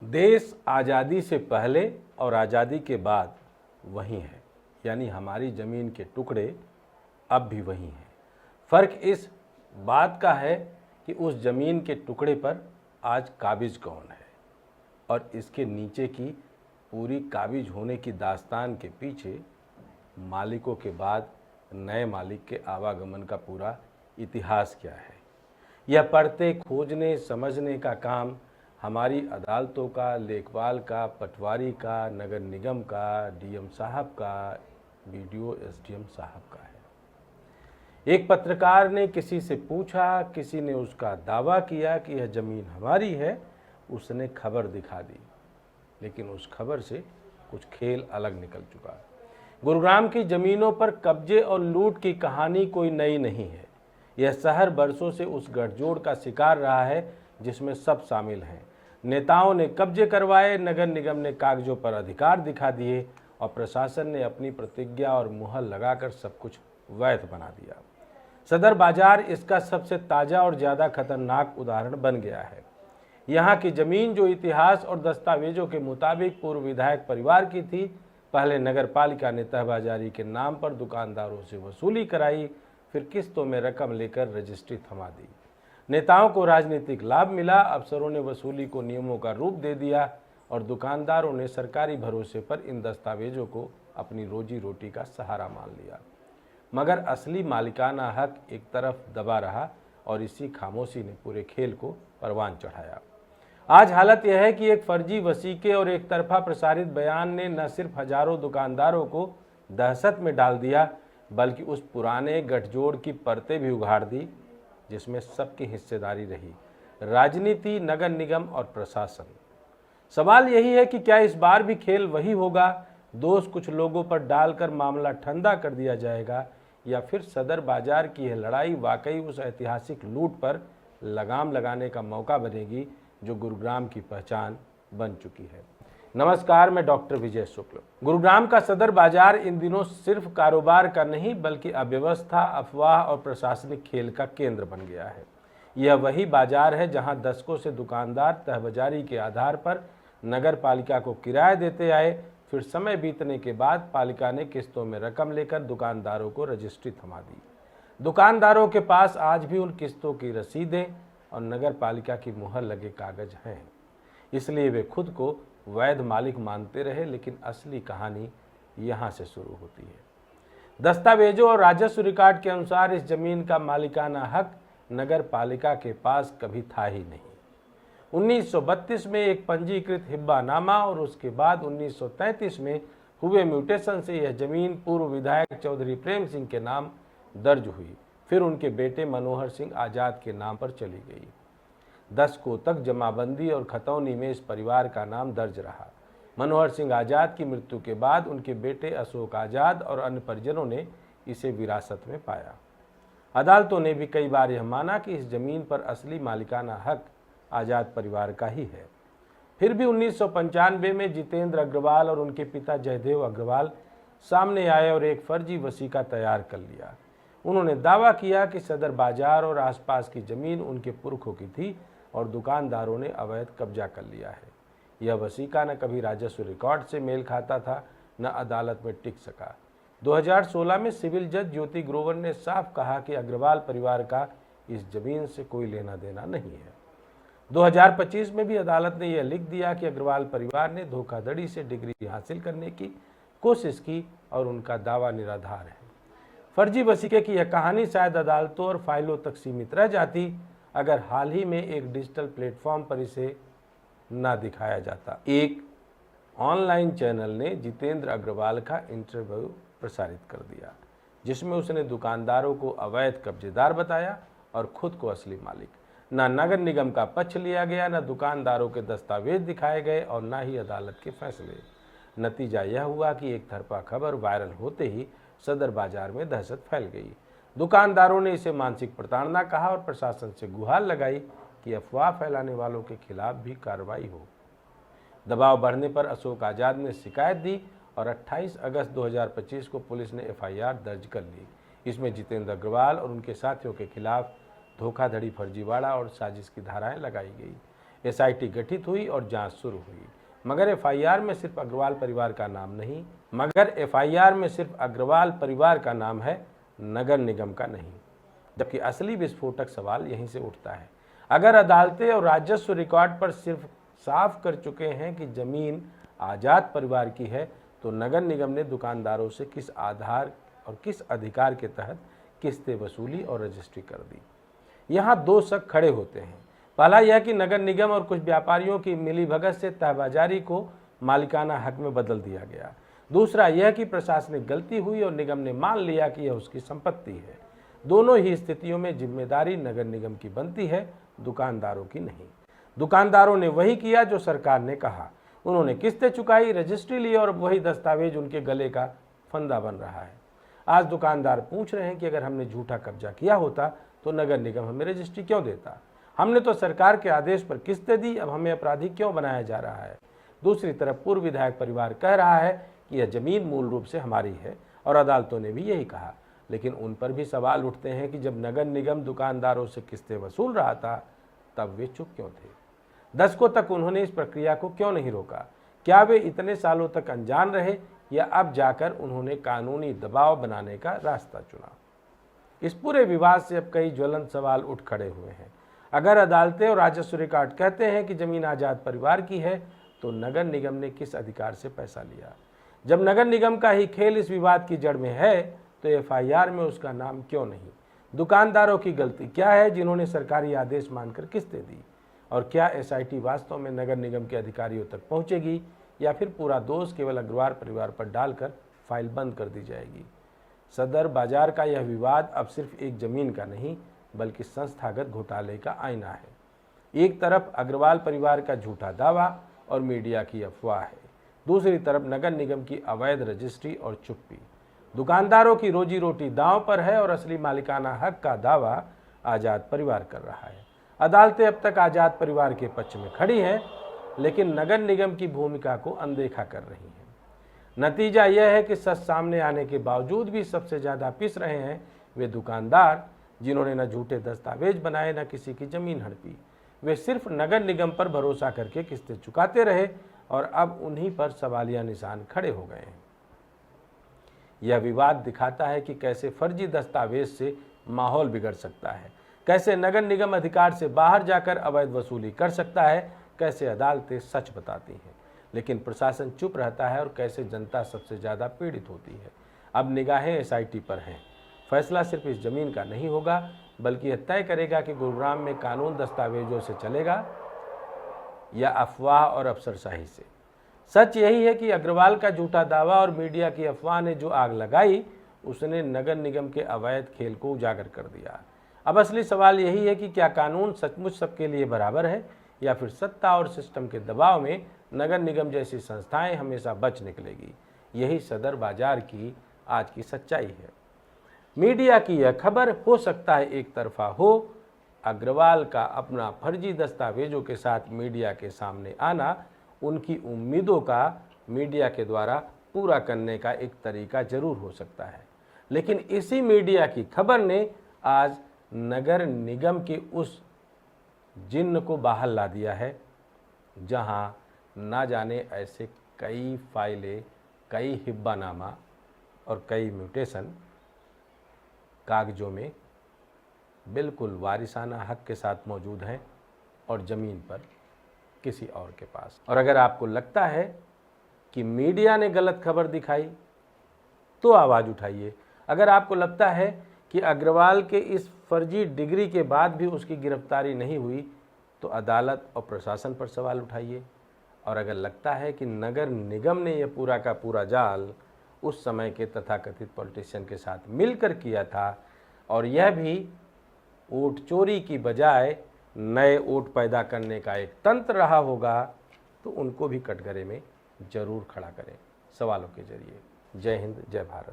देश आज़ादी से पहले और आज़ादी के बाद वही है, यानी हमारी ज़मीन के टुकड़े अब भी वही हैं। फ़र्क इस बात का है कि उस ज़मीन के टुकड़े पर आज काबिज कौन है और इसके नीचे की पूरी काबिज होने की दास्तान के पीछे मालिकों के बाद नए मालिक के आवागमन का पूरा इतिहास क्या है। यह पढ़ते, खोजने, समझने का काम हमारी अदालतों का, लेखपाल का, पटवारी का, नगर निगम का, डीएम साहब का, बीडीओ एसडीएम साहब का है। एक पत्रकार ने किसी से पूछा, किसी ने उसका दावा किया कि यह ज़मीन हमारी है, उसने खबर दिखा दी, लेकिन उस खबर से कुछ खेल अलग निकल चुका। गुरुग्राम की ज़मीनों पर कब्जे और लूट की कहानी कोई नई नहीं है। यह शहर बरसों से उस गठजोड़ का शिकार रहा है जिसमें सब शामिल हैं। नेताओं ने कब्जे करवाए, नगर निगम ने कागजों पर अधिकार दिखा दिए और प्रशासन ने अपनी प्रतिज्ञा और मुहर लगाकर सब कुछ वैध बना दिया। सदर बाजार इसका सबसे ताज़ा और ज़्यादा खतरनाक उदाहरण बन गया है। यहाँ की ज़मीन जो इतिहास और दस्तावेजों के मुताबिक पूर्व विधायक परिवार की थी, पहले नगर पालिका ने तहबाजारी के नाम पर दुकानदारों से वसूली कराई, फिर किस्तों में रकम लेकर रजिस्ट्री थमा दी। नेताओं को राजनीतिक लाभ मिला, अफसरों ने वसूली को नियमों का रूप दे दिया और दुकानदारों ने सरकारी भरोसे पर इन दस्तावेजों को अपनी रोजी रोटी का सहारा मान लिया। मगर असली मालिकाना हक एक तरफ दबा रहा और इसी खामोशी ने पूरे खेल को परवान चढ़ाया। आज हालत यह है कि एक फर्जी वसीके और एक तरफा प्रसारित बयान ने न सिर्फ हजारों दुकानदारों को दहशत में डाल दिया, बल्कि उस पुराने गठजोड़ की परतें भी उघाड़ दी जिसमें सबकी हिस्सेदारी रही, राजनीति, नगर निगम और प्रशासन। सवाल यही है कि क्या इस बार भी खेल वही होगा, दोष कुछ लोगों पर डालकर मामला ठंडा कर दिया जाएगा, या फिर सदर बाजार की यह लड़ाई वाकई उस ऐतिहासिक लूट पर लगाम लगाने का मौका बनेगी जो गुरुग्राम की पहचान बन चुकी है। नमस्कार, मैं डॉक्टर विजय शुक्ल। गुरुग्राम का सदर बाजार इन दिनों सिर्फ कारोबार का नहीं बल्कि अव्यवस्था, अफवाह और प्रशासनिक खेल का केंद्र बन गया है। यह वही बाजार है जहां दशकों से दुकानदार तहबाजारी के आधार पर नगर पालिका को किराया देते आए, फिर समय बीतने के बाद पालिका ने किस्तों में रकम लेकर दुकानदारों को रजिस्ट्री थमा दी। दुकानदारों के पास आज भी उन किस्तों की रसीदें और नगर पालिका की मुहर लगे कागज हैं, इसलिए वे खुद को वैध मालिक मानते रहे। लेकिन असली कहानी यहाँ से शुरू होती है। दस्तावेजों और राजस्व रिकॉर्ड के अनुसार इस जमीन का मालिकाना हक नगर पालिका के पास कभी था ही नहीं। 1932 में एक पंजीकृत हिब्बानामा और उसके बाद 1933 में हुए म्यूटेशन से यह जमीन पूर्व विधायक चौधरी प्रेम सिंह के नाम दर्ज हुई, फिर उनके बेटे मनोहर सिंह आज़ाद के नाम पर चली गई। दशकों तक जमाबंदी और खतौनी में इस परिवार का नाम दर्ज रहा। मनोहर सिंह आज़ाद की मृत्यु के बाद उनके बेटे अशोक आज़ाद और अन्य परिजनों ने इसे विरासत में पाया। अदालतों ने भी कई बार यह माना कि इस जमीन पर असली मालिकाना हक आज़ाद परिवार का ही है। फिर भी 1995 में जितेंद्र अग्रवाल और उनके पिता जयदेव अग्रवाल सामने आए और एक फर्जी वसीका तैयार कर लिया। उन्होंने दावा किया कि सदर बाजार और आसपास की जमीन उनके पुरखों की थी और दुकानदारों ने अवैध कब्जा कर लिया है। यह वसीका न कभी राजस्व रिकॉर्ड से मेल खाता था, न अदालत में टिक सका। 2016 में सिविल जज ज्योति ग्रोवर ने साफ कहा कि अग्रवाल परिवार का इस जमीन से कोई लेना देना नहीं है। 2025 में भी अदालत ने यह लिख दिया कि अग्रवाल परिवार ने धोखाधड़ी से डिग्री हासिल करने की कोशिश की और उनका दावा निराधार है। फर्जी वसीके की यह कहानी शायद अदालतों और फाइलों तक सीमित रह जाती अगर हाल ही में एक डिजिटल प्लेटफॉर्म पर इसे न दिखाया जाता। एक ऑनलाइन चैनल ने जितेंद्र अग्रवाल का इंटरव्यू प्रसारित कर दिया, जिसमें उसने दुकानदारों को अवैध कब्जेदार बताया और खुद को असली मालिक। न नगर निगम का पक्ष लिया गया, न दुकानदारों के दस्तावेज दिखाए गए और न ही अदालत के फैसले। नतीजा यह हुआ कि एक तरफा खबर वायरल होते ही सदर बाजार में दहशत फैल गई। दुकानदारों ने इसे मानसिक प्रताड़ना कहा और प्रशासन से गुहार लगाई कि अफवाह फैलाने वालों के खिलाफ भी कार्रवाई हो। दबाव बढ़ने पर अशोक आज़ाद ने शिकायत दी और 28 अगस्त 2025 को पुलिस ने एफआईआर दर्ज कर ली। इसमें जितेंद्र अग्रवाल और उनके साथियों के खिलाफ धोखाधड़ी, फर्जीवाड़ा और साजिश की धाराएं लगाई गई। एसआईटी गठित हुई और जांच शुरू हुई, मगर एफआईआर में सिर्फ अग्रवाल परिवार का नाम नहीं, है, नगर निगम का नहीं। जबकि असली विस्फोटक सवाल यहीं से उठता है। अगर अदालतें और राजस्व रिकॉर्ड पर सिर्फ साफ कर चुके हैं कि जमीन आजाद परिवार की है, तो नगर निगम ने दुकानदारों से किस आधार और किस अधिकार के तहत किस्तें वसूली और रजिस्ट्री कर दी। यहाँ दो शक खड़े होते हैं। पहला यह कि नगर निगम और कुछ व्यापारियों की मिलीभगत से तहबाजारी को मालिकाना हक में बदल दिया गया। दूसरा यह कि प्रशासनिक गलती हुई और निगम ने मान लिया कि यह उसकी संपत्ति है। दोनों ही स्थितियों में जिम्मेदारी नगर निगम की बनती है, दुकानदारों की नहीं। दुकानदारों ने वही किया जो सरकार ने कहा। उन्होंने किस्तें चुकाई, रजिस्ट्री ली और वही दस्तावेज उनके गले का फंदा बन रहा है। आज दुकानदार पूछ रहे हैं कि अगर हमने झूठा कब्जा किया होता तो नगर निगम हमें रजिस्ट्री क्यों देता? हमने तो सरकार के आदेश पर किस्तें दी, अब हमें अपराधी क्यों बनाया जा रहा है? दूसरी तरफ पूर्व विधायक परिवार कह रहा है कि यह जमीन मूल रूप से हमारी है और अदालतों ने भी यही कहा। लेकिन उन पर भी सवाल उठते हैं कि जब नगर निगम दुकानदारों से किस्तें वसूल रहा था तब वे चुप क्यों थे? दशकों तक उन्होंने इस प्रक्रिया को क्यों नहीं रोका? क्या वे इतने सालों तक अनजान रहे या अब जाकर उन्होंने कानूनी दबाव बनाने का रास्ता चुना? इस पूरे विवाद से अब कई ज्वलंत सवाल उठ खड़े हुए हैं। अगर अदालतें और राजस्व रिकॉर्ड कहते हैं कि जमीन आजाद परिवार की है, तो नगर निगम ने किस अधिकार से पैसा लिया? जब नगर निगम का ही खेल इस विवाद की जड़ में है, तो एफआईआर में उसका नाम क्यों नहीं? दुकानदारों की गलती क्या है जिन्होंने सरकारी आदेश मानकर किस्तें दी? और क्या एसआईटी वास्तव में नगर निगम के अधिकारियों तक पहुंचेगी या फिर पूरा दोष केवल अग्रवाल परिवार पर डालकर फाइल बंद कर दी जाएगी? सदर बाजार का यह विवाद अब सिर्फ एक जमीन का नहीं बल्कि संस्थागत घोटाले का आईना है। एक तरफ अग्रवाल परिवार का झूठा दावा और मीडिया की अफवाह है, दूसरी तरफ नगर निगम की अवैध रजिस्ट्री और चुप्पी। दुकानदारों की रोजी रोटी दांव पर है और असली मालिकाना हक का दावा आजाद परिवार कर रहा है। अदालतें अब तक आजाद परिवार के पक्ष में खड़ी हैं, लेकिन नगर निगम की भूमिका को अनदेखा कर रही हैं। नतीजा यह है कि सच सामने आने के बावजूद भी सबसे ज़्यादा पिस रहे हैं वे दुकानदार, जिन्होंने न झूठे दस्तावेज बनाए न किसी की ज़मीन हड़पी। वे सिर्फ नगर निगम पर भरोसा करके किस्तें चुकाते रहे और अब उन्हीं पर सवालिया निशान खड़े हो गए हैं। यह विवाद दिखाता है कि कैसे फर्जी दस्तावेज से माहौल बिगड़ सकता है, कैसे नगर निगम अधिकार से बाहर जाकर अवैध वसूली कर सकता है, कैसे अदालतें सच बताती हैं लेकिन प्रशासन चुप रहता है और कैसे जनता सबसे ज़्यादा पीड़ित होती है। अब निगाहें एसआईटी पर हैं। फैसला सिर्फ इस जमीन का नहीं होगा बल्कि यह तय करेगा कि गुरुग्राम में कानून दस्तावेजों से चलेगा या अफवाह और अफसरशाही से। सच यही है कि अग्रवाल का झूठा दावा और मीडिया की अफवाह ने जो आग लगाई, उसने नगर निगम के अवैध खेल को उजागर कर दिया। अब असली सवाल यही है कि क्या कानून सचमुच सबके लिए बराबर है या फिर सत्ता और सिस्टम के दबाव में नगर निगम जैसी संस्थाएं हमेशा बच निकलेगी। यही सदर बाजार की आज की सच्चाई है। मीडिया की यह खबर हो सकता है एक तरफा हो, अग्रवाल का अपना फर्जी दस्तावेजों के साथ मीडिया के सामने आना उनकी उम्मीदों का मीडिया के द्वारा पूरा करने का एक तरीका जरूर हो सकता है। लेकिन इसी मीडिया की खबर ने आज नगर निगम के उस जिन्न को बाहर ला दिया है जहां ना जाने ऐसे कई फाइलें, कई हिब्बानामा और कई म्यूटेशन कागजों में बिल्कुल वारिसाना हक के साथ मौजूद हैं और ज़मीन पर किसी और के पास। और अगर आपको लगता है कि मीडिया ने गलत खबर दिखाई तो आवाज़ उठाइए। अगर आपको लगता है कि अग्रवाल के इस फर्जी डिग्री के बाद भी उसकी गिरफ्तारी नहीं हुई तो अदालत और प्रशासन पर सवाल उठाइए। और अगर लगता है कि नगर निगम ने यह पूरा का पूरा जाल उस समय के तथाकथित पॉलिटिशियन के साथ मिलकर किया था और यह भी वोट चोरी की बजाय नए वोट पैदा करने का एक तंत्र रहा होगा, तो उनको भी कटघरे में जरूर खड़ा करें सवालों के जरिए। जय हिंद, जय भारत।